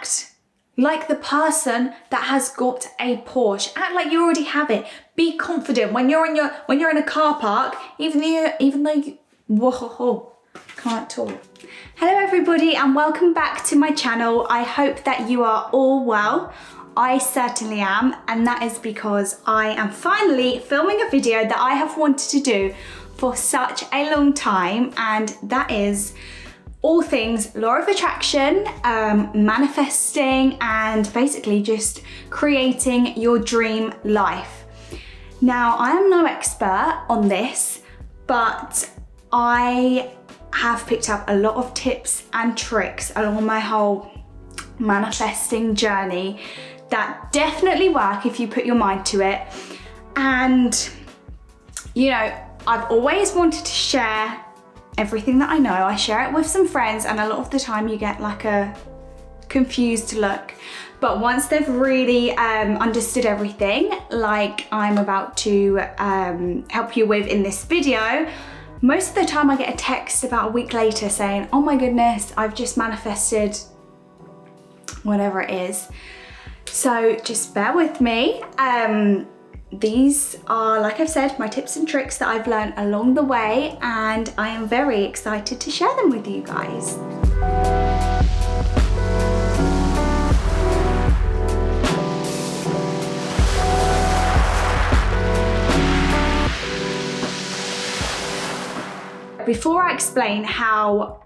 act like the person that has got a Porsche. Act like you already have it. Be confident when you're in a car park, even though you whoa, can't talk. Hello everybody and welcome back to my channel. I hope that you are all well. I certainly am, and that is because I am finally filming a video that I have wanted to do for such a long time, and that is all things law of attraction, manifesting, and basically just creating your dream life. Now, I am no expert on this, but I have picked up a lot of tips and tricks along my whole manifesting journey that definitely work if you put your mind to it. And, you know, I've always wanted to share everything that I know. I share it with some friends, and a lot of the time you get like a confused look. But once they've really understood everything, like I'm about to help you with in this video, most of the time I get a text about a week later saying, oh my goodness, I've just manifested whatever it is. So just bear with me. These are, like I've said, my tips and tricks that I've learned along the way, and I am very excited to share them with you guys. Before I explain how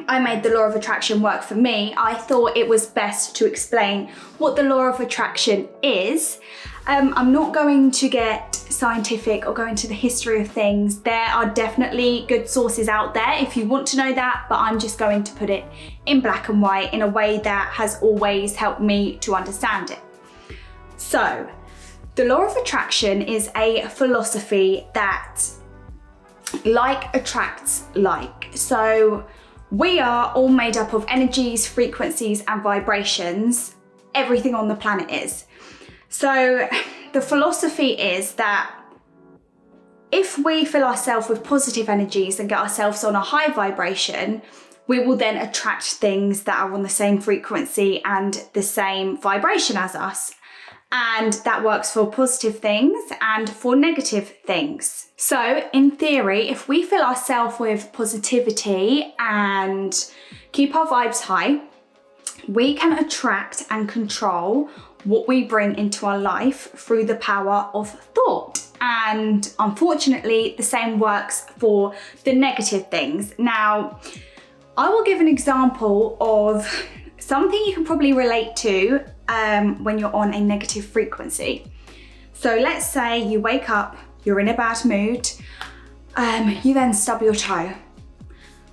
I made the law of attraction work for me, I thought it was best to explain what the law of attraction is. I'm not going to get scientific or go into the history of things. There are definitely good sources out there if you want to know that, but I'm just going to put it in black and white in a way that has always helped me to understand it. So, the law of attraction is a philosophy that like attracts like. So, we are all made up of energies, frequencies, and vibrations. Everything on the planet is. So the philosophy is that if we fill ourselves with positive energies and get ourselves on a high vibration, we will then attract things that are on the same frequency and the same vibration as us. And that works for positive things and for negative things. So in theory, if we fill ourselves with positivity and keep our vibes high, we can attract and control what we bring into our life through the power of thought. And unfortunately, the same works for the negative things. Now, I will give an example of something you can probably relate to when you're on a negative frequency. So let's say you wake up, you're in a bad mood, you then stub your toe.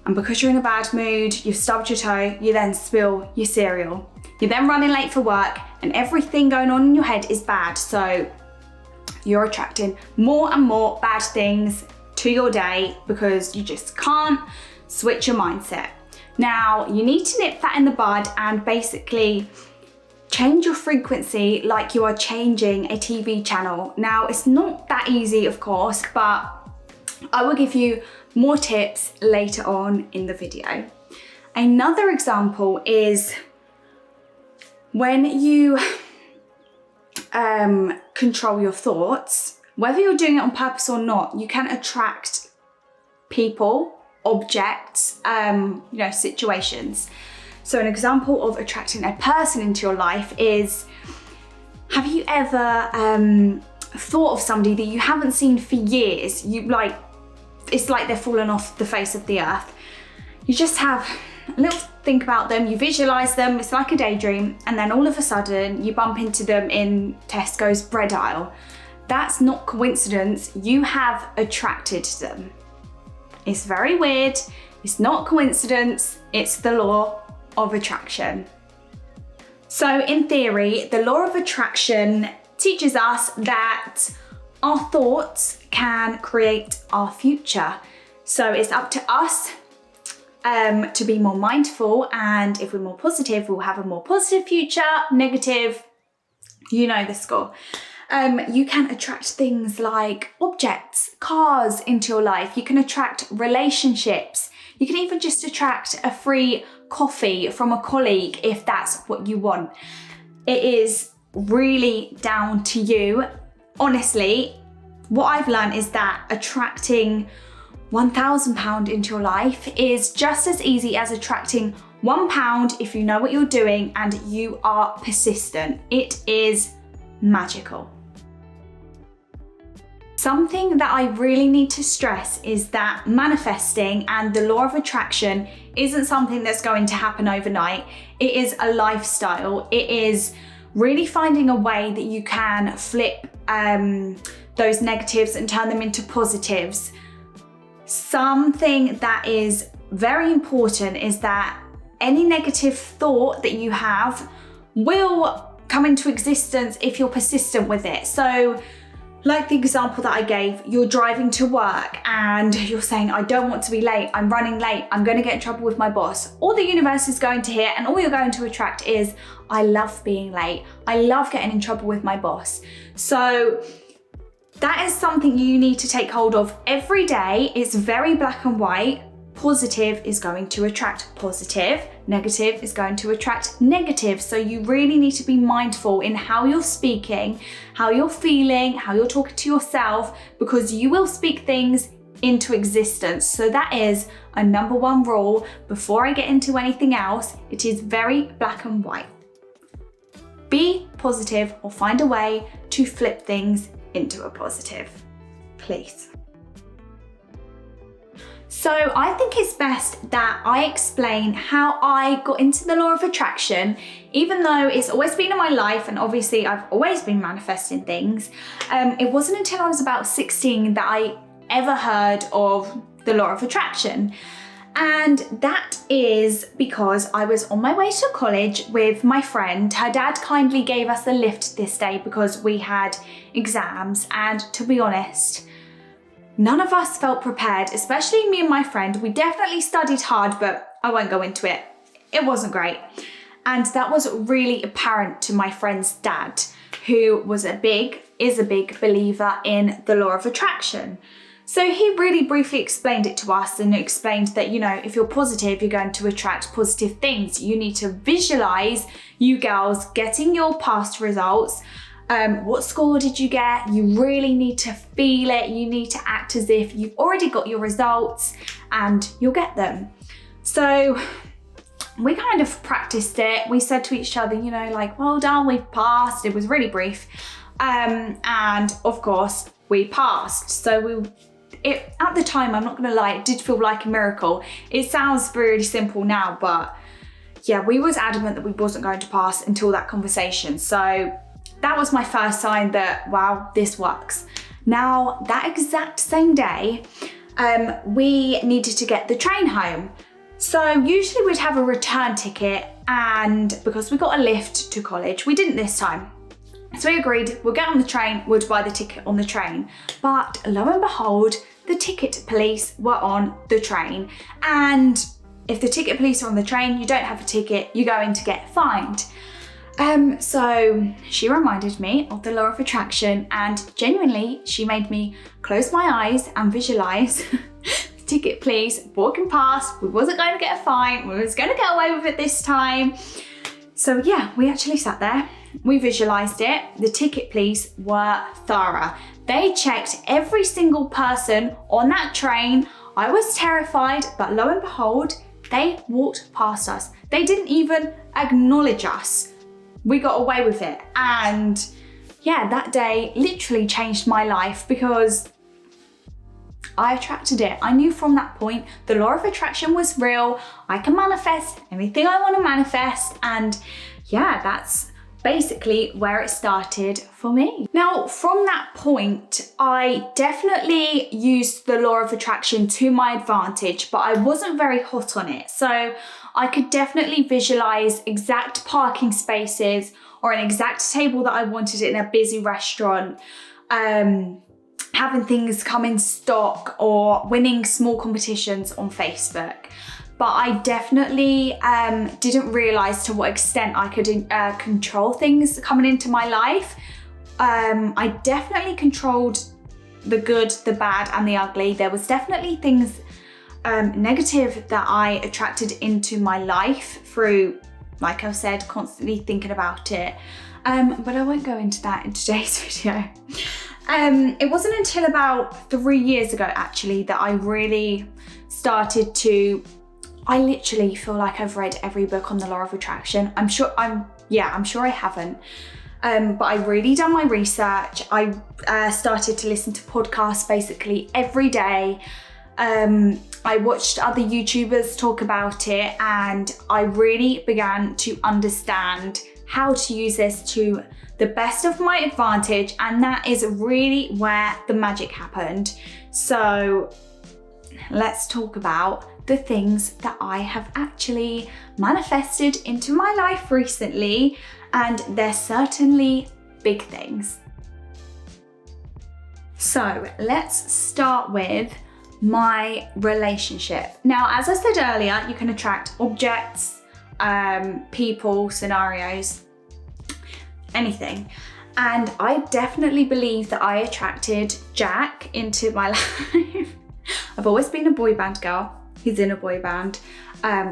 And because you're in a bad mood, you've stubbed your toe, you then spill your cereal. You're then running late for work, and everything going on in your head is bad. So you're attracting more and more bad things to your day because you just can't switch your mindset. Now, you need to nip that in the bud and basically change your frequency like you are changing a TV channel. Now, it's not that easy, of course, but I will give you more tips later on in the video. Another example is when you control your thoughts, whether you're doing it on purpose or not, you can attract people, objects, situations. So an example of attracting a person into your life is, have you ever thought of somebody that you haven't seen for years? It's like they're fallen off the face of the earth. You just have a little think about them, you visualize them, it's like a daydream, and then all of a sudden you bump into them in Tesco's bread aisle. That's not coincidence, you have attracted them. It's very weird, it's not coincidence, it's the law of attraction. So in theory, the law of attraction teaches us that our thoughts can create our future. So it's up to us to be more mindful, and if we're more positive, we'll have a more positive future. Negative, you know the score. You can attract things like objects, cars into your life. You can attract relationships. You can even just attract a free coffee from a colleague if that's what you want. It is really down to you. Honestly, what I've learned is that attracting £1,000 into your life is just as easy as attracting £1 if you know what you're doing and you are persistent. It is magical. Something that I really need to stress is that manifesting and the law of attraction isn't something that's going to happen overnight. It is a lifestyle. It is really finding a way that you can flip those negatives and turn them into positives. Something that is very important is that any negative thought that you have will come into existence if you're persistent with it. So, like the example that I gave, you're driving to work and you're saying, I don't want to be late, I'm running late, I'm going to get in trouble with my boss. All the universe is going to hear and all you're going to attract is, I love being late, I love getting in trouble with my boss. So that is something you need to take hold of every day. It's very black and white. Positive is going to attract positive, negative is going to attract negative. So you really need to be mindful in how you're speaking, how you're feeling, how you're talking to yourself, because you will speak things into existence. So that is a number one rule. Before I get into anything else, it is very black and white. Be positive or find a way to flip things into a positive, please. So I think it's best that I explain how I got into the law of attraction, even though it's always been in my life and obviously I've always been manifesting things. It wasn't until I was about 16 that I ever heard of the law of attraction. And that is because I was on my way to college with my friend. Her dad kindly gave us a lift this day because we had exams, and to be honest, none of us felt prepared, especially me and my friend. We definitely studied hard, but I won't go into it. It wasn't great. And that was really apparent to my friend's dad, who is a big believer in the law of attraction. So he really briefly explained it to us and explained that, you know, if you're positive, you're going to attract positive things. You need to visualize you girls getting your past results. What score did you get? You really need to feel it. You need to act as if you've already got your results and you'll get them. So we kind of practiced it. We said to each other, you know, like, well done, we've passed. It was really brief. And of course we passed. So at the time, I'm not gonna lie, it did feel like a miracle. It sounds really simple now, but yeah, we was adamant that we wasn't going to pass until that conversation. So that was my first sign that, wow, this works. Now, that exact same day, we needed to get the train home. So usually we'd have a return ticket, and because we got a lift to college, we didn't this time. So we agreed, we'll get on the train, we'll buy the ticket on the train. But lo and behold, the ticket police were on the train. And if the ticket police are on the train, you don't have a ticket, you're going to get fined. So she reminded me of the law of attraction, and genuinely, she made me close my eyes and visualize the ticket police walking past. We wasn't going to get a fine, we was going to get away with it this time. So yeah, we actually sat there. We visualized it. The ticket police were thorough. They checked every single person on that train. I was terrified, but lo and behold, they walked past us. They didn't even acknowledge us. We got away with it. And yeah, that day literally changed my life because I attracted it. I knew from that point the law of attraction was real. I can manifest anything I want to manifest. And yeah, that's basically where it started for me. Now, from that point, I definitely used the law of attraction to my advantage, but I wasn't very hot on it. So I could definitely visualize exact parking spaces or an exact table that I wanted in a busy restaurant, having things come in stock or winning small competitions on Facebook. But I definitely didn't realize to what extent I could control things coming into my life. I definitely controlled the good, the bad, and the ugly. There was definitely things negative that I attracted into my life through, like I said, constantly thinking about it. But I won't go into that in today's video. It wasn't until about 3 years ago actually that I really started to, I literally feel like I've read every book on the law of attraction. I'm sure I haven't. But I really done my research. I started to listen to podcasts basically every day. I watched other YouTubers talk about it, and I really began to understand how to use this to the best of my advantage, and that is really where the magic happened. So let's talk about the things that I have actually manifested into my life recently, and they're certainly big things. So let's start with my relationship. Now, as I said earlier, you can attract objects, people, scenarios, anything. And I definitely believe that I attracted Jack into my life. I've always been a boy band girl. He's in a boy band.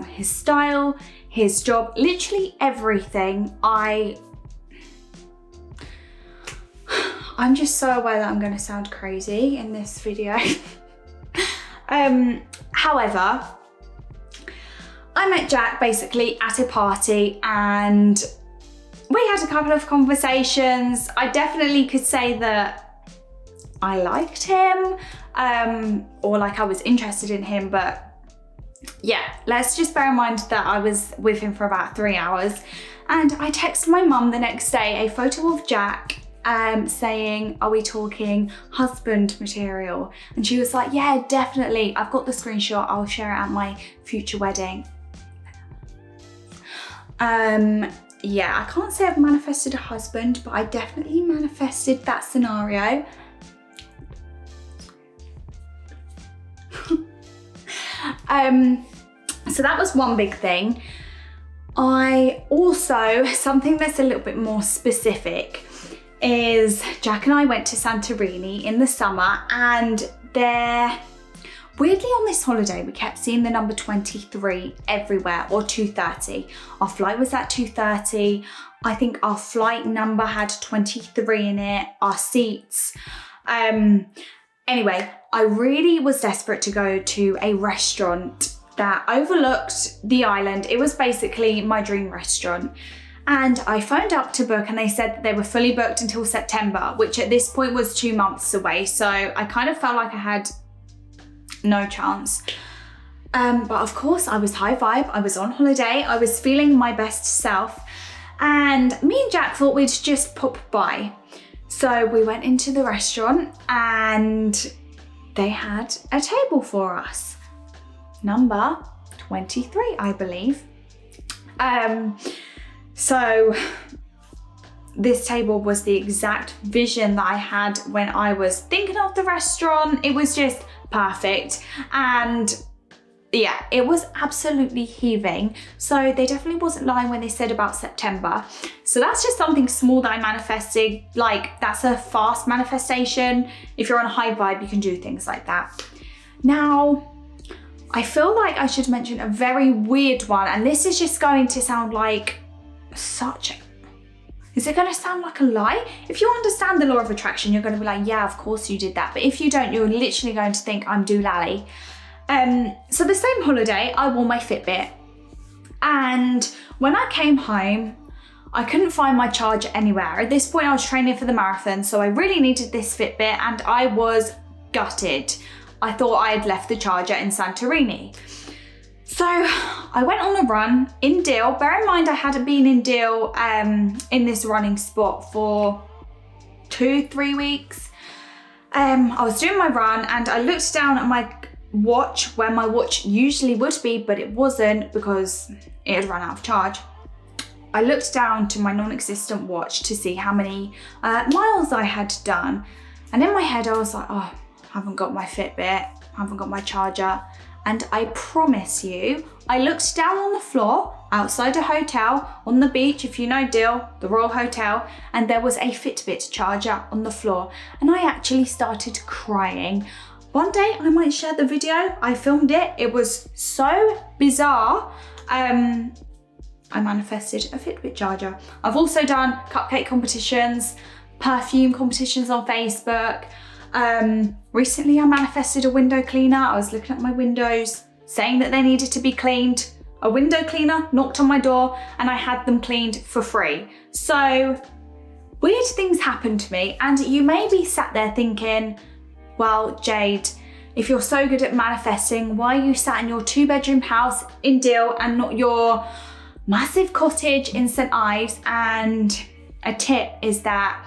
His style, his job, literally everything. I'm just so aware that I'm going to sound crazy in this video. However, I met Jack basically at a party, and we had a couple of conversations. I definitely could say that I liked him, or like I was interested in him, but yeah, let's just bear in mind that I was with him for about 3 hours, and I texted my mum the next day a photo of Jack saying, are we talking husband material? And she was like, yeah, definitely. I've got the screenshot. I'll share it at my future wedding. Yeah, I can't say I've manifested a husband, but I definitely manifested that scenario. So that was one big thing. I also, something that's a little bit more specific is Jack and I went to Santorini in the summer, and weirdly on this holiday, we kept seeing the number 23 everywhere, or 230. Our flight was at 2:30. I think our flight number had 23 in it, our seats. Anyway, I really was desperate to go to a restaurant that overlooked the island. It was basically my dream restaurant. And I phoned up to book, and they said that they were fully booked until September, which at this point was 2 months away. So I kind of felt like I had no chance. But of course I was high vibe. I was on holiday. I was feeling my best self. And me and Jack thought we'd just pop by. So we went into the restaurant, and they had a table for us. Number 23, I believe. So this table was the exact vision that I had when I was thinking of the restaurant. It was just perfect. And yeah, it was absolutely heaving. So they definitely wasn't lying when they said about September. So that's just something small that I manifested. Like, that's a fast manifestation. If you're on a high vibe, you can do things like that. Now, I feel like I should mention a very weird one. And this is just going to sound like is it going to sound like a lie? If you understand the law of attraction, you're going to be like, yeah, of course you did that. But if you don't, you're literally going to think I'm doolally. So the same holiday, I wore my Fitbit. And when I came home, I couldn't find my charger anywhere. At this point, I was training for the marathon, so I really needed this Fitbit, and I was gutted. I thought I had left the charger in Santorini. So I went on a run in Deal. Bear in mind, I hadn't been in Deal in this running spot for 2-3 weeks. I was doing my run, and I looked down at my watch where my watch usually would be, but it wasn't because it had run out of charge. I looked down to my non-existent watch to see how many miles I had done. And in my head, I was like, oh, I haven't got my Fitbit, I haven't got my charger. And I promise you, I looked down on the floor outside a hotel on the beach, if you know Deal, the Royal Hotel, and there was a Fitbit charger on the floor. And I actually started crying. one day I might share the video. I filmed it. It was so bizarre. I manifested a Fitbit charger. I've also done cupcake competitions, perfume competitions on Facebook. Recently I manifested a window cleaner. I was looking at my windows, saying that they needed to be cleaned. A window cleaner knocked on my door and I had them cleaned for free. So weird things happen to me, and you may be sat there thinking, well, Jade, if you're so good at manifesting, why are you sat in your 2-bedroom house in Deal and not your massive cottage in St. Ives? And a tip is that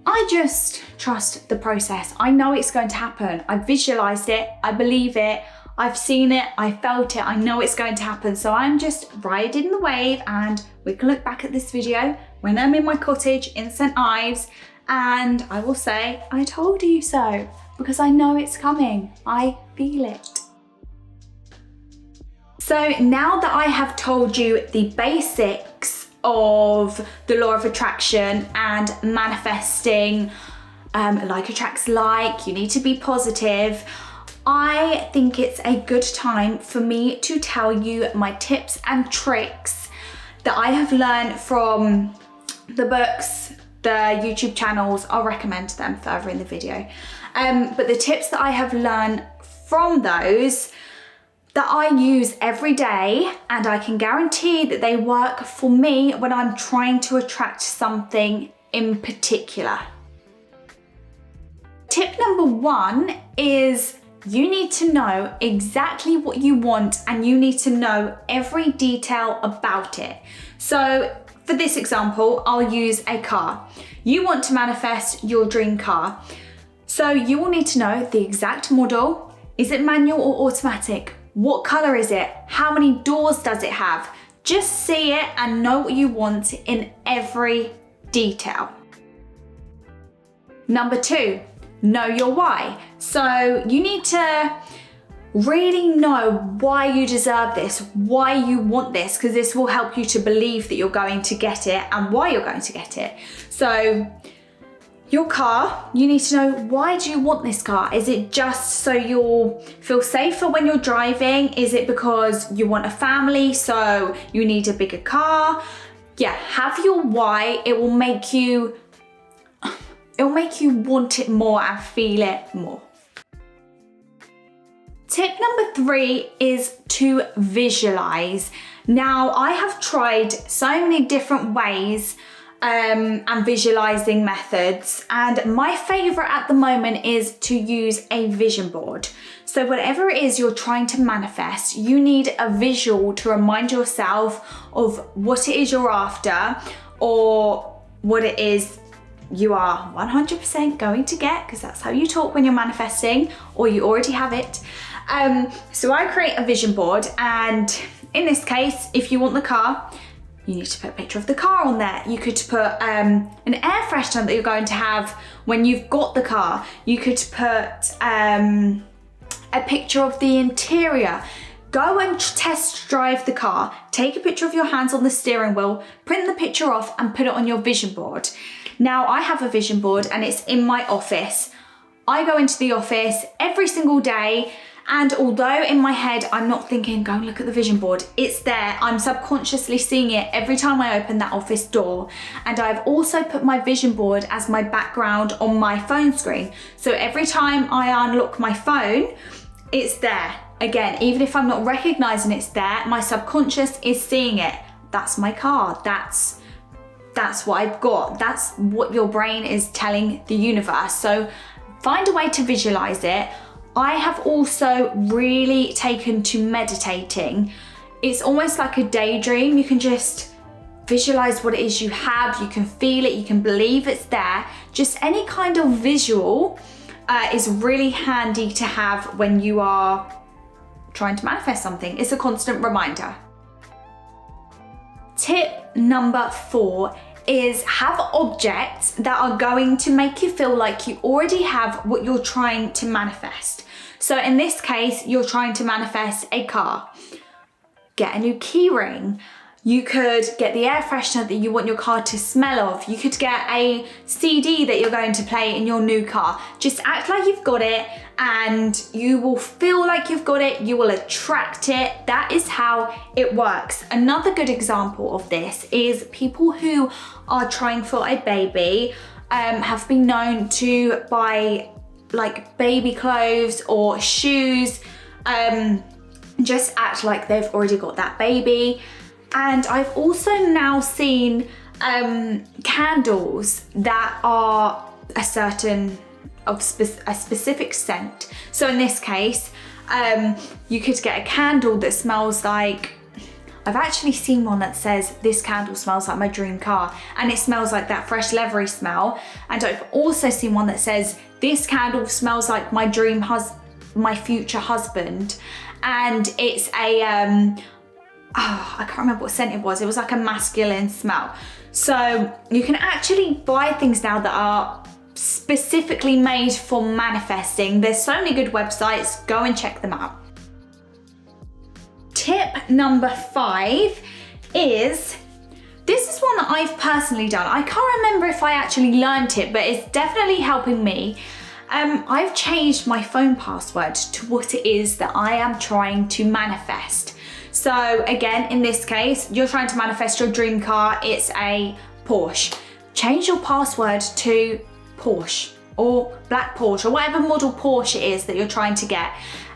I just trust the process. I know it's going to happen. I visualized it, I believe it, I've seen it, I felt it, I know it's going to happen. So I'm just riding the wave, and we can look back at this video when I'm in my cottage in St. Ives and I will say, I told you so, because I know it's coming. I feel it. So now that I have told you the basics of the law of attraction and manifesting, like attracts like, you need to be positive, I think it's a good time for me to tell you my tips and tricks that I have learned from the books, the YouTube channels. I'll recommend them further in the video. But the tips that I have learned from those that I use every day, and I can guarantee that they work for me when I'm trying to attract something in particular. Tip number 1 is you need to know exactly what you want, and you need to know every detail about it. So for this example, I'll use a car. You want to manifest your dream car. So you will need to know the exact model. Is it manual or automatic? What color is it? How many doors does it have? Just see it and know what you want in every detail. Number 2, know your why. So you need to really know why you deserve this, why you want this, because this will help you to believe that you're going to get it and why you're going to get it. So your car, you need to know, why do you want this car? Is it just so you'll feel safer when you're driving? Is it because you want a family, so you need a bigger car? Yeah, have your why. It will make you want it more and feel it more. Tip number 3 is to visualize. Now, I have tried so many different ways and visualizing methods, and my favorite at the moment is to use a vision board. So whatever it is you're trying to manifest, you need a visual to remind yourself of what it is you're after, or what it is you are 100% going to get, because that's how you talk when you're manifesting, or you already have it. So I create a vision board, and in this case, if you want the car, you need to put a picture of the car on there. You could put an air freshener that you're going to have when you've got the car. You could put a picture of the interior. Go and test drive the car. Take a picture of your hands on the steering wheel, print the picture off and put it on your vision board. Now, I have a vision board and it's in my office. I go into the office every single day, and although in my head I'm not thinking, go and look at the vision board, it's there. I'm subconsciously seeing it every time I open that office door. And I've also put my vision board as my background on my phone screen. So every time I unlock my phone, it's there. Again, even if I'm not recognizing it's there, my subconscious is seeing it. That's my car. That's what I've got. That's what your brain is telling the universe. So find a way to visualize it. I have also really taken to meditating. It's almost like a daydream. You can just visualize what it is you have. You can feel it. You can believe it's there. Just any kind of visual is really handy to have when you are trying to manifest something. It's a constant reminder. Tip number 4 is have objects that are going to make you feel like you already have what you're trying to manifest. So in this case, you're trying to manifest a car. Get a new key ring. You could get the air freshener that you want your car to smell of. You could get a CD that you're going to play in your new car. Just act like you've got it and you will feel like you've got it. You will attract it. That is how it works. Another good example of this is people who are trying for a baby have been known to buy like baby clothes or shoes, just act like they've already got that baby. And I've also now seen candles that are a specific scent. So in this case, you could get a candle that smells like, I've actually seen one that says this candle smells like my dream car, and it smells like that fresh leathery smell. And I've also seen one that says this candle smells like my future husband, and it's a I can't remember what scent it was. It was like a masculine smell. So you can actually buy things now that are specifically made for manifesting. There's so many good websites, go and check them out. Tip number 5 is, this is one that I've personally done. I can't remember if I actually learned it, but it's definitely helping me. I've changed my phone password to what it is that I am trying to manifest. So again, in this case, you're trying to manifest your dream car. It's a Porsche. Change your password to Porsche or black Porsche or whatever model Porsche it is that you're trying to get.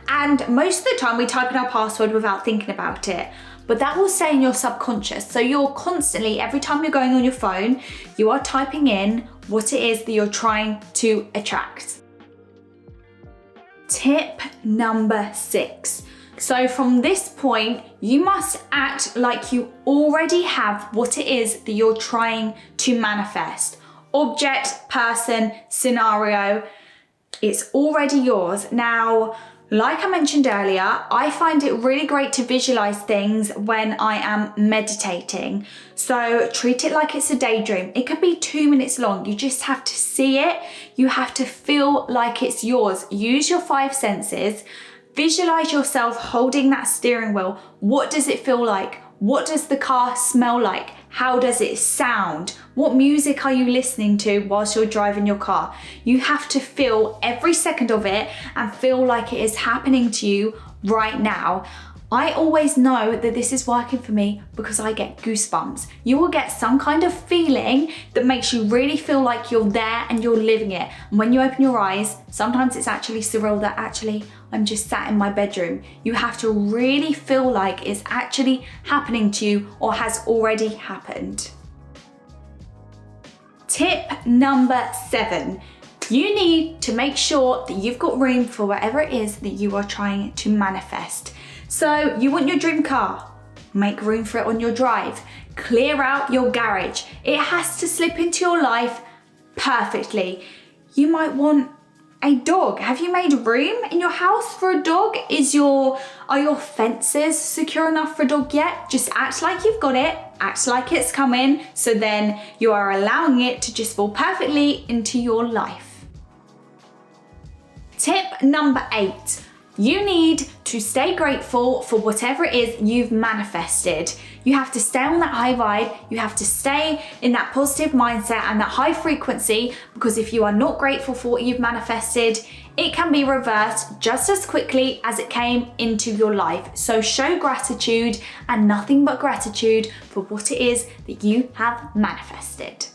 And most of the time we type in our password without thinking about it, but that will stay in your subconscious. So you're constantly, every time you're going on your phone, you are typing in what it is that you're trying to attract. Tip number 6. So from this point, you must act like you already have what it is that you're trying to manifest. Object, person, scenario, it's already yours. Now, like I mentioned earlier, I find it really great to visualize things when I am meditating. So treat it like it's a daydream. It could be 2 minutes long. You just have to see it. You have to feel like it's yours. Use your 5 senses. Visualize yourself holding that steering wheel. What does it feel like? What does the car smell like? How does it sound? What music are you listening to whilst you're driving your car? You have to feel every second of it and feel like it is happening to you right now. I always know that this is working for me because I get goosebumps. You will get some kind of feeling that makes you really feel like you're there and you're living it. And when you open your eyes, sometimes it's actually surreal that actually I'm just sat in my bedroom. You have to really feel like it's actually happening to you or has already happened. Tip number 7. You need to make sure that you've got room for whatever it is that you are trying to manifest. So you want your dream car, make room for it on your drive, clear out your garage. It has to slip into your life perfectly. You might want a dog. Have you made room in your house for a dog? Are your fences secure enough for a dog yet? Just act like you've got it, act like it's coming, so then you are allowing it to just fall perfectly into your life. Tip number 8. You need to stay grateful for whatever it is you've manifested. You have to stay on that high vibe. You have to stay in that positive mindset and that high frequency, because if you are not grateful for what you've manifested, it can be reversed just as quickly as it came into your life. So show gratitude and nothing but gratitude for what it is that you have manifested.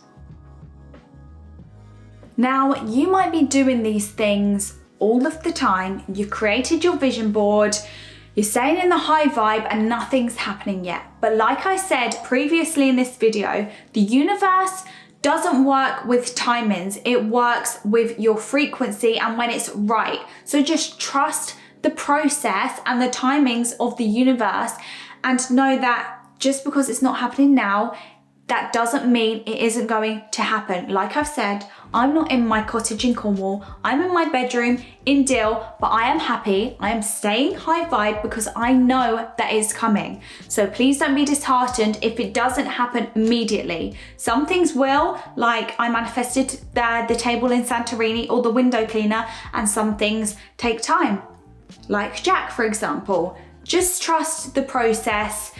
Now, you might be doing these things all of the time. You've created your vision board, you're staying in the high vibe and nothing's happening yet. But like I said previously in this video, the universe doesn't work with timings, it works with your frequency and when it's right. So just trust the process and the timings of the universe and know that just because it's not happening now, that doesn't mean it isn't going to happen. Like I've said, I'm not in my cottage in Cornwall, I'm in my bedroom in Deal, but I am happy, I am staying high vibe because I know that is coming. So please don't be disheartened if it doesn't happen immediately. Some things will, like I manifested the table in Santorini or the window cleaner, and some things take time. Like Jack, for example. Just trust the process.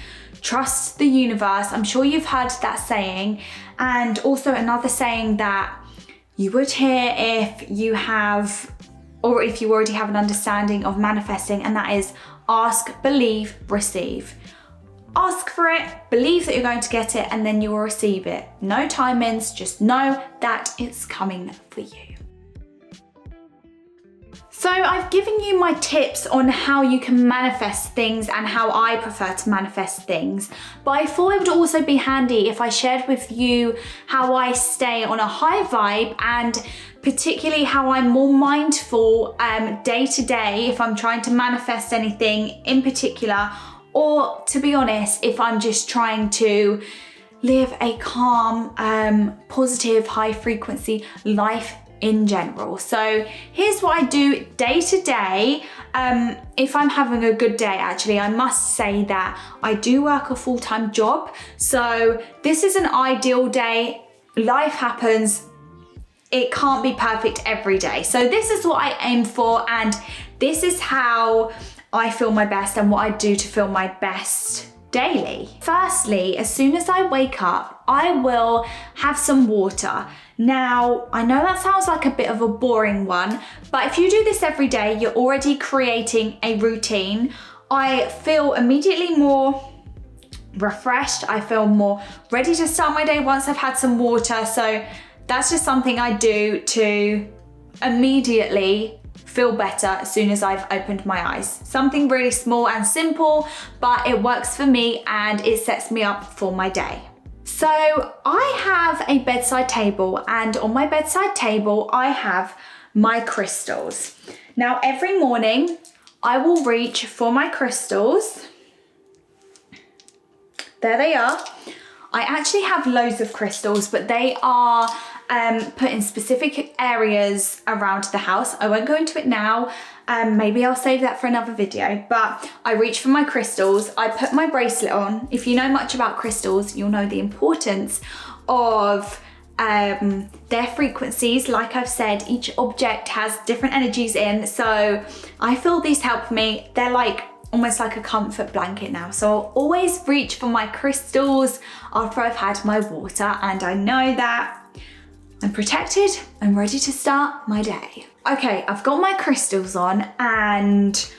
trust the universe. I'm sure you've heard that saying. And also another saying that you would hear if you have, or if you already have an understanding of manifesting, and that is ask, believe, receive. Ask for it, believe that you're going to get it, and then you will receive it. No timings, just know that it's coming for you. So I've given you my tips on how you can manifest things and how I prefer to manifest things, but I thought it would also be handy if I shared with you how I stay on a high vibe, and particularly how I'm more mindful day to day if I'm trying to manifest anything in particular, or to be honest, if I'm just trying to live a calm, positive, high frequency life in general. So here's what I do day to day. If I'm having a good day, actually, I must say that I do work a full-time job. So this is an ideal day. Life happens. It can't be perfect every day. So this is what I aim for, and this is how I feel my best and what I do to feel my best daily. Firstly, as soon as I wake up, I will have some water. Now, I know that sounds like a bit of a boring one, but if you do this every day, you're already creating a routine. I feel immediately more refreshed. I feel more ready to start my day once I've had some water. So that's just something I do to immediately feel better as soon as I've opened my eyes. Something really small and simple, but it works for me and it sets me up for my day. So I have a bedside table, and on my bedside table, I have my crystals. Now, every morning I will reach for my crystals. There they are. I actually have loads of crystals, but they are put in specific areas around the house. I won't go into it now. Maybe I'll save that for another video, but I reach for my crystals. I put my bracelet on. If you know much about crystals, you'll know the importance of their frequencies. Like I've said, each object has different energies in, so I feel these help me. They're like almost like a comfort blanket now. So I'll always reach for my crystals after I've had my water, and I know that I'm protected and ready to start my day. Okay, I've got my crystals on, and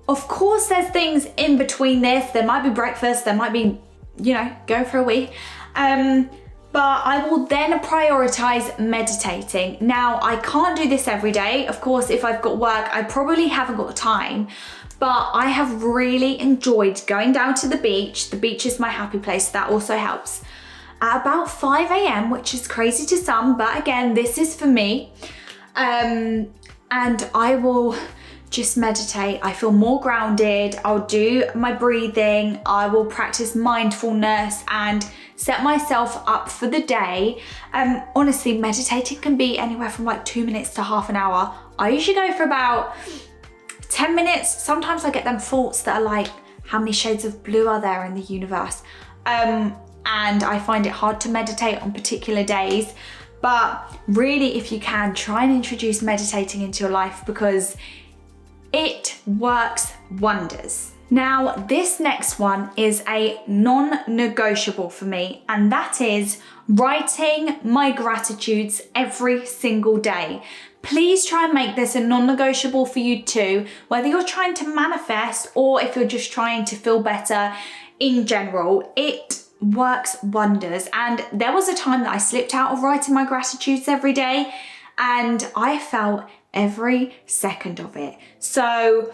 of course there's things in between this. There might be breakfast, there might be, you know, go for a wee. But I will then prioritize meditating. Now, I can't do this every day. Of course, if I've got work, I probably haven't got time, but I have really enjoyed going down to the beach. The beach is my happy place, that also helps. At about 5 a.m, which is crazy to some, but again, this is for me. And I will just meditate. I feel more grounded. I'll do my breathing. I will practice mindfulness and set myself up for the day. Honestly, meditating can be anywhere from like 2 minutes to half an hour. I usually go for about 10 minutes. Sometimes I get them thoughts that are like, how many shades of blue are there in the universe? And I find it hard to meditate on particular days. But really, if you can, try and introduce meditating into your life, because it works wonders. Now, this next one is a non-negotiable for me, and that is writing my gratitudes every single day. Please try and make this a non-negotiable for you too, whether you're trying to manifest or if you're just trying to feel better in general. It works wonders. And there was a time that I slipped out of writing my gratitudes every day, and I felt every second of it. So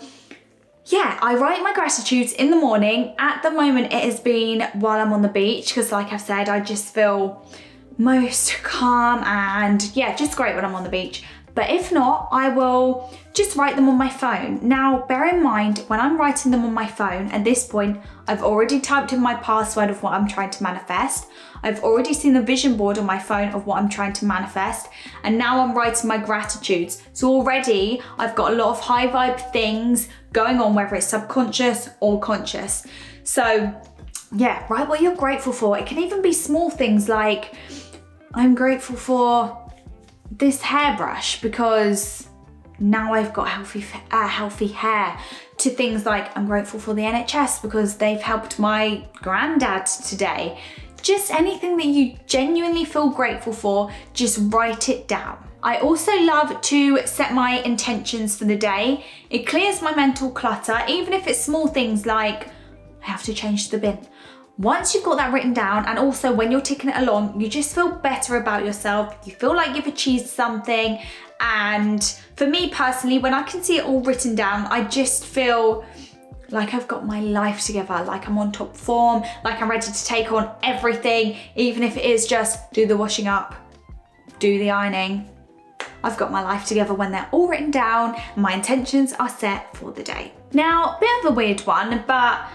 yeah, I write my gratitudes in the morning. At the moment, it has been while I'm on the beach, because like I've said, I just feel most calm and yeah, just great when I'm on the beach. But if not, I will just write them on my phone. Now, bear in mind, when I'm writing them on my phone, at this point, I've already typed in my password of what I'm trying to manifest. I've already seen the vision board on my phone of what I'm trying to manifest. And now I'm writing my gratitudes. So already I've got a lot of high vibe things going on, whether it's subconscious or conscious. So yeah, write what you're grateful for. It can even be small things like, I'm grateful for this hairbrush because now I've got healthy hair, to things like I'm grateful for the NHS because they've helped my granddad today. Just anything that you genuinely feel grateful for, just write it down. I also love to set my intentions for the day. It clears my mental clutter, even if it's small things like I have to change the bin. Once you've got that written down, and also when you're ticking it along, you just feel better about yourself. You feel like you've achieved something. And for me personally, when I can see it all written down, I just feel like I've got my life together, like I'm on top form, like I'm ready to take on everything, even if it is just do the washing up, do the ironing. I've got my life together when they're all written down, my intentions are set for the day. Now, a bit of a weird one, but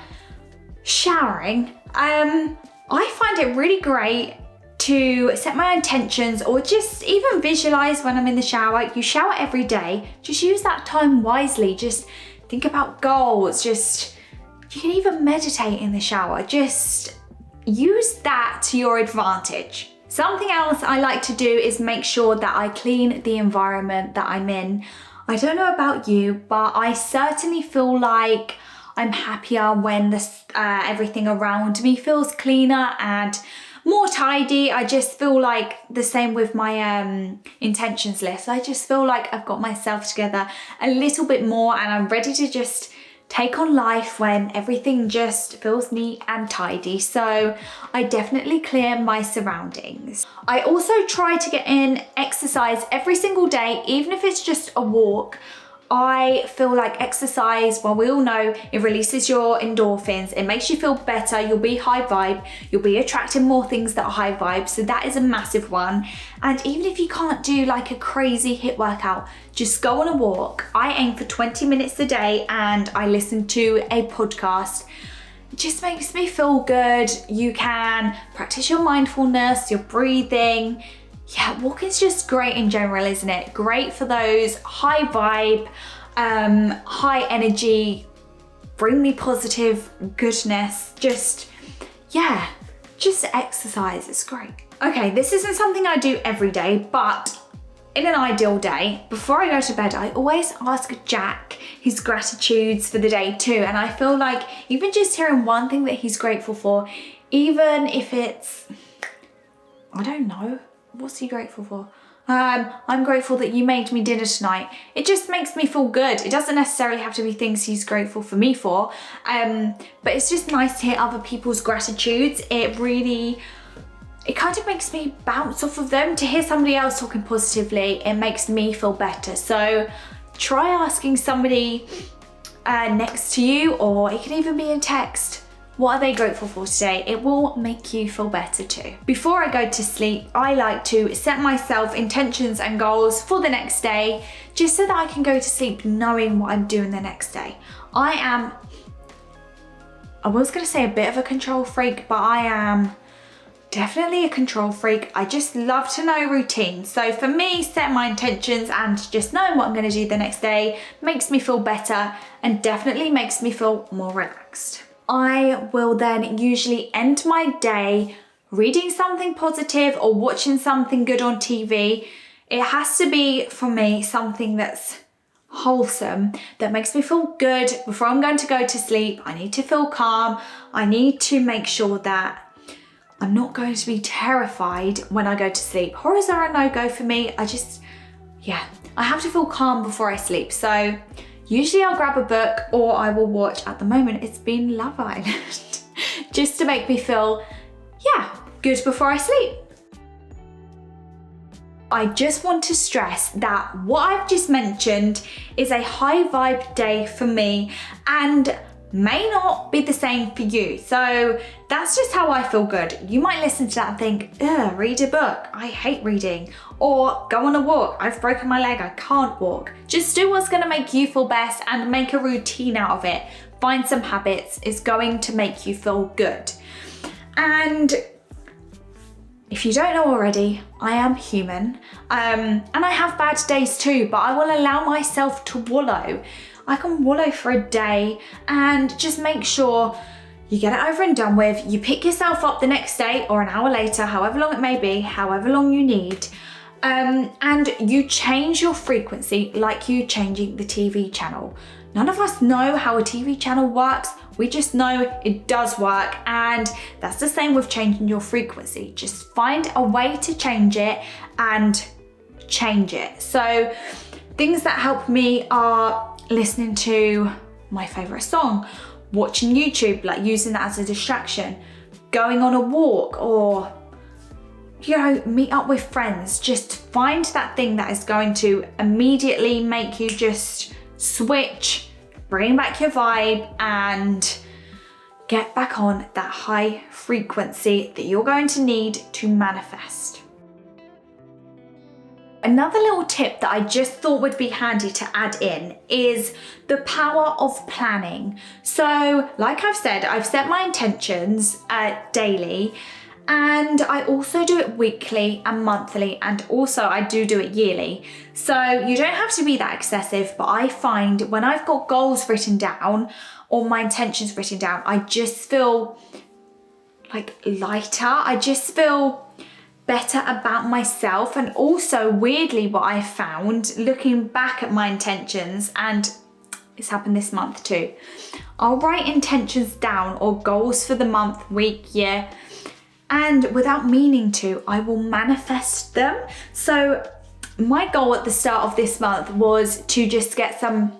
showering. I find it really great to set my intentions or just even visualize when I'm in the shower. You shower every day, just use that time wisely. Just think about goals. You can even meditate in the shower. Just use that to your advantage. Something else I like to do is make sure that I clean the environment that I'm in. I don't know about you, but I certainly feel like I'm happier when everything around me feels cleaner and more tidy. I just feel like the same with my intentions list. I just feel like I've got myself together a little bit more and I'm ready to just take on life when everything just feels neat and tidy. So I definitely clear my surroundings. I also try to get in exercise every single day, even if it's just a walk. I feel like exercise, well, we all know it releases your endorphins, it makes you feel better, you'll be high vibe, you'll be attracting more things that are high vibe, so that is a massive one. And even if you can't do like a crazy HIIT workout, just go on a walk. I aim for 20 minutes a day and I listen to a podcast. It just makes me feel good. You can practice your mindfulness, your breathing. Yeah, walking's just great in general, isn't it? Great for those high vibe, high energy, bring me positive goodness. Just exercise, it's great. Okay, this isn't something I do every day, but in an ideal day, before I go to bed, I always ask Jack his gratitudes for the day too. And I feel like even just hearing one thing that he's grateful for, even if it's, I don't know, what's he grateful for? I'm grateful that you made me dinner tonight. It just makes me feel good. It doesn't necessarily have to be things he's grateful for me for, but it's just nice to hear other people's gratitudes. It kind of makes me bounce off of them. To hear somebody else talking positively, it makes me feel better. So try asking somebody next to you, or it can even be in text. What are they grateful for today? It will make you feel better too. Before I go to sleep, I like to set myself intentions and goals for the next day, just so that I can go to sleep knowing what I'm doing the next day. I was gonna say a bit of a control freak, but I am definitely a control freak. I just love to know routine. So for me, set my intentions and just knowing what I'm gonna do the next day makes me feel better and definitely makes me feel more relaxed. I will then usually end my day reading something positive or watching something good on TV. It has to be, for me, something that's wholesome, that makes me feel good before I'm going to go to sleep. I need to feel calm. I need to make sure that I'm not going to be terrified when I go to sleep. Horrors are a no-go for me. I have to feel calm before I sleep. So usually I'll grab a book or I will watch, at the moment it's been Love Island, just to make me feel, good before I sleep. I just want to stress that what I've just mentioned is a high vibe day for me and may not be the same for you. So that's just how I feel good. You might listen to that and think, ugh, read a book, I hate reading. Or go on a walk, I've broken my leg, I can't walk. Just do what's gonna make you feel best and make a routine out of it. Find some habits, it's going to make you feel good. And if you don't know already, I am human, and I have bad days too, but I will allow myself to wallow. I can wallow for a day and just make sure you get it over and done with. You pick yourself up the next day or an hour later, however long it may be, however long you need, And you change your frequency like you changing the TV channel. None of us know how a TV channel works. We just know it does work, and that's the same with changing your frequency. Just find a way to change it and change it. So things that help me are listening to my favorite song, watching YouTube, like using that as a distraction, going on a walk, or meet up with friends. Just find that thing that is going to immediately make you just switch, bring back your vibe, and get back on that high frequency that you're going to need to manifest. Another little tip that I just thought would be handy to add in is the power of planning. So, like I've said, I've set my intentions daily, and I also do it weekly and monthly, and also I do it yearly. So you don't have to be that excessive, but I find when I've got goals written down or my intentions written down, I just feel like lighter. I just feel better about myself. And also, weirdly, what I found looking back at my intentions, and it's happened this month too, I'll write intentions down or goals for the month, week, year, and without meaning to, I will manifest them. So my goal at the start of this month was to just get some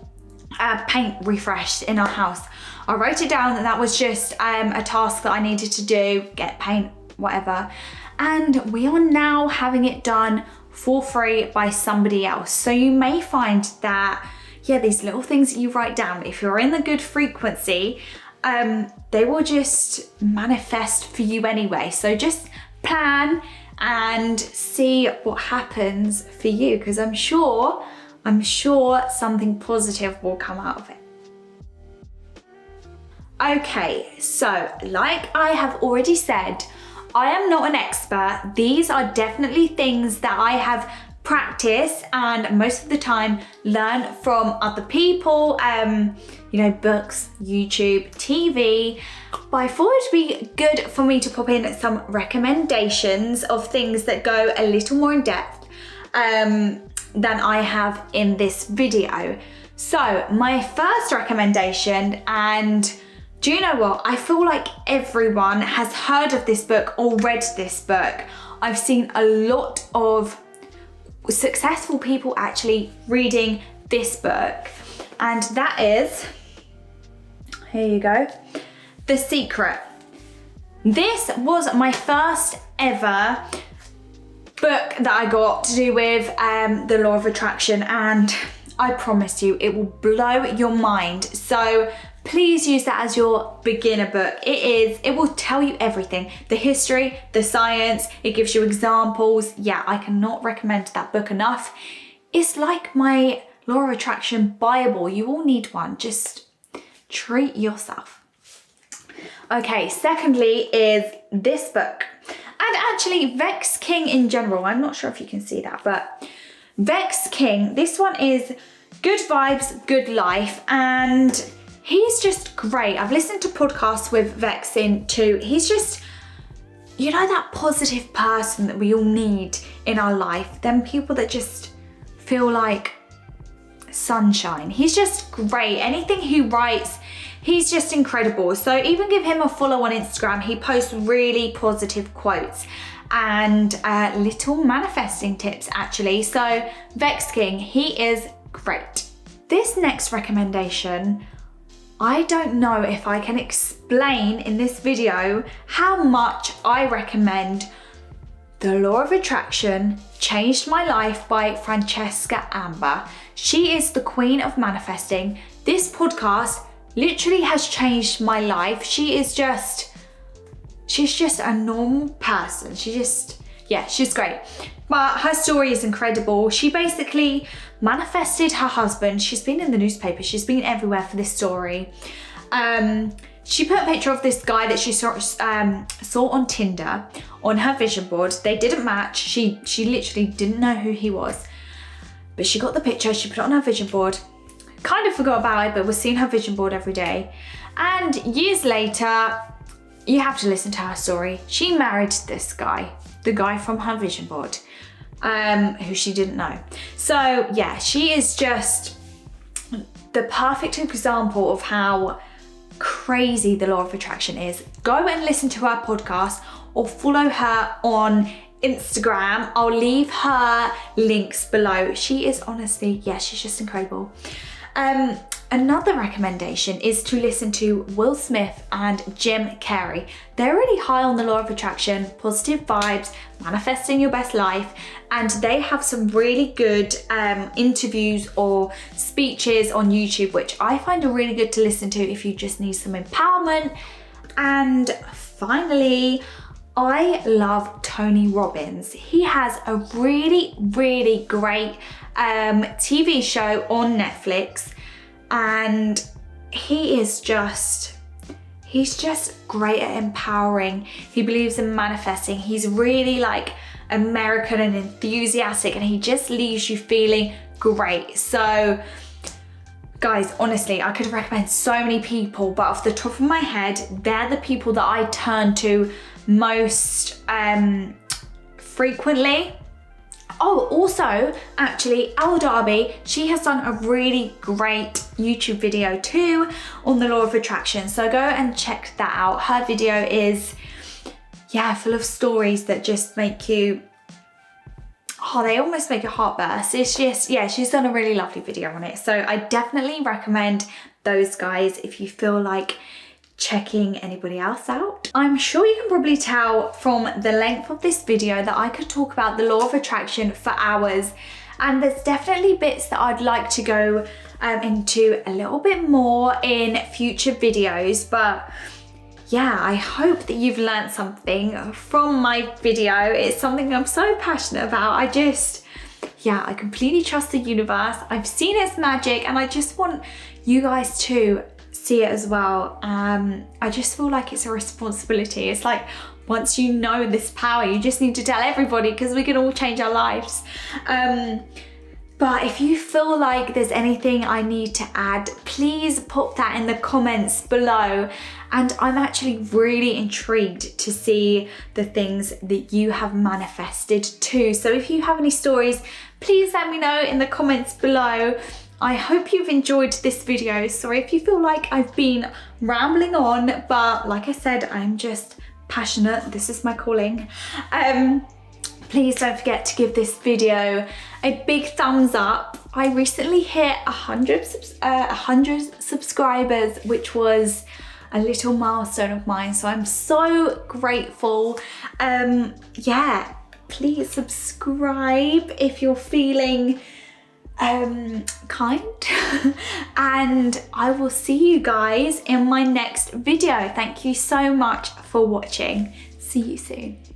paint refreshed in our house. I wrote it down, and that was just a task that I needed to do, get paint, whatever. And we are now having it done for free by somebody else. So you may find that, these little things that you write down, if you're in the good frequency, they will just manifest for you anyway. So just plan and see what happens for you, because I'm sure something positive will come out of it. Okay, so like I have already said, I am not an expert. These are definitely things that I have practiced and most of the time learn from other people, books, YouTube, TV. But I thought it'd be good for me to pop in some recommendations of things that go a little more in depth than I have in this video. So my first recommendation, and do you know what? I feel like everyone has heard of this book or read this book. I've seen a lot of successful people actually reading this book, and that is, here you go, The Secret. This was my first ever book that I got to do with the law of attraction, and I promise you it will blow your mind. So please use that as your beginner book. It will tell you everything. The history, the science, it gives you examples. Yeah, I cannot recommend that book enough. It's like my law of attraction Bible. You all need one. Just treat yourself. Okay, secondly is this book. And actually Vex King in general. I'm not sure if you can see that, but Vex King, this one is Good Vibes, Good Life, and he's just great. I've listened to podcasts with Vex in too. He's just, that positive person that we all need in our life. Them people that just feel like sunshine. He's just great. Anything he writes, he's just incredible. So even give him a follow on Instagram. He posts really positive quotes and little manifesting tips actually. So Vex King, he is great. This next recommendation, I don't know if I can explain in this video how much I recommend The Law of Attraction Changed My Life by Francesca Amer. She is the queen of manifesting. This podcast literally has changed my life. She's just a normal person. She's great. But her story is incredible. She basically manifested her husband. She's been in the newspaper. She's been everywhere for this story. She put a picture of this guy that she saw on Tinder on her vision board. They didn't match. She literally didn't know who he was. But she got the picture. She put it on her vision board. Kind of forgot about it, but was seeing her vision board every day. And years later, you have to listen to her story. She married this guy, the guy from her vision board. who she didn't know. So yeah, she is just the perfect example of how crazy the law of attraction is. Go and listen to her podcast or follow her on Instagram. I'll leave her links below. She is honestly, yeah, she's just incredible. Another recommendation is to listen to Will Smith and Jim Carrey. They're really high on the law of attraction, positive vibes, manifesting your best life, and they have some really good interviews or speeches on YouTube, which I find are really good to listen to if you just need some empowerment. And finally, I love Tony Robbins. He has a really, really great TV show on Netflix, and he's just great at empowering. He believes in manifesting. He's really like American and enthusiastic, and he just leaves you feeling great. So guys, honestly, I could recommend so many people, but off the top of my head, they're the people that I turn to most frequently. Oh, also, actually, Elle Darby, she has done a really great YouTube video too on the law of attraction. So go and check that out. Her video is, yeah, full of stories that just make you, oh, they almost make your heart burst. It's just, yeah, she's done a really lovely video on it. So I definitely recommend those guys if you feel like checking anybody else out. I'm sure you can probably tell from the length of this video that I could talk about the law of attraction for hours, and there's definitely bits that I'd like to go into a little bit more in future videos. But yeah, I hope that you've learned something from my video. It's something I'm so passionate about. I completely trust the universe. I've seen its magic, and I just want you guys to see it as well. I just feel like it's a responsibility. It's like, once you know this power, you just need to tell everybody, because we can all change our lives. But if you feel like there's anything I need to add, please pop that in the comments below. And I'm actually really intrigued to see the things that you have manifested too. So if you have any stories, please let me know in the comments below. I hope you've enjoyed this video. Sorry if you feel like I've been rambling on, but like I said, I'm just passionate. This is my calling. Please don't forget to give this video a big thumbs up. I recently hit 100 subscribers, which was a little milestone of mine, so I'm so grateful. Yeah, please subscribe if you're feeling kind. And I will see you guys in my next video. Thank you so much for watching. See you soon.